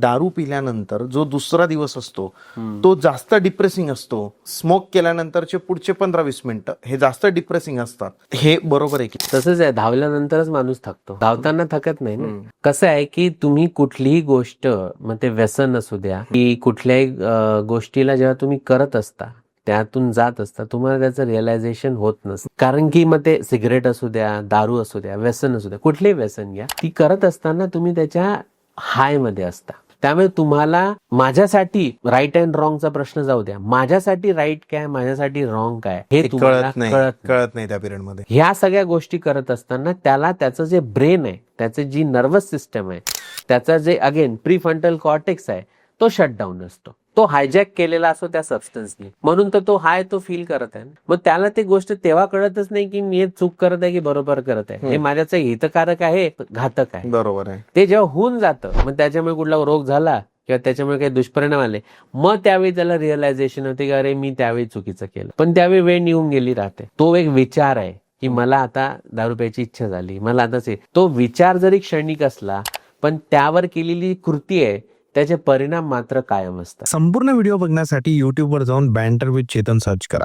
दारू पिल्यानंतर जो दुसरा दिवस असतो तो जास्त डिप्रेसिंग असतो. स्मोक केल्यानंतरचे पुढचे 15-20 मिनिटं हे जास्त डिप्रेसिंग असतात. हे बरोबर आहे की? तसंच आहे, धावल्यानंतरच माणूस थकतो, धावताना थकत नाही ना. कसं आहे की तुम्ही कुठलीही गोष्ट, मग ते व्यसन असू द्या की कुठल्याही गोष्टीला जेव्हा तुम्ही करत असता, त्यातून जात असता, तुम्हाला त्याचं रिअलायझेशन होत नसतं. कारण की मग ते सिगरेट असू द्या, दारू असू द्या, व्यसन असू द्या, कुठलेही व्यसन घ्या, ती करत असताना तुम्ही त्याच्या हाय मध्ये असता. त्यामुळे तुम्हाला माझ्यासाठी राईट अँड रॉंगचा प्रश्न जाऊ द्या, माझ्यासाठी राईट काय, माझ्यासाठी रॉंग काय हे तुम्हाला कळत नाही त्या पिरियड मध्ये. ह्या सगळ्या गोष्टी करत असताना त्याला त्याचं जे ब्रेन आहे, त्याची जी नर्वस सिस्टम आहे, त्याचा जे अगेन प्रीफ्रंटल कॉर्टेक्स आहे, तो शटडाऊन असतो. तो हायजॅक केलेला असतो त्या सबस्टन्सनी, म्हणून तर तो हाय तो फील करत आहे. मग त्याला ती गोष्ट तेव्हा कळतच नाही की मी हे चूक करत आहे की बरोबर करत आहे, हे माझ्याचं हितकारक आहे घातक आहे. बरोबर आहे. ते जेव्हा होऊन जातं, मग त्याच्यामुळे कुठला रोग झाला किंवा त्याच्यामुळे काही दुष्परिणाम आले, मग त्यावेळी त्याला रिअलायझेशन होते की अरे मी त्यावेळी चुकीचं केलं. पण त्यावेळी वेळ निघून गेली राहते. तो एक विचार आहे की मला आता दारू प्यायची इच्छा झाली, मला आताच तो विचार जरी क्षणिक असला, पण त्यावर केलेली कृती आहे त्याचे परिणाम मात्र कायम असतात. संपूर्ण व्हिडिओ बघण्यासाठी YouTube वर जाऊन बँटर विथ चेतन सर्च करा.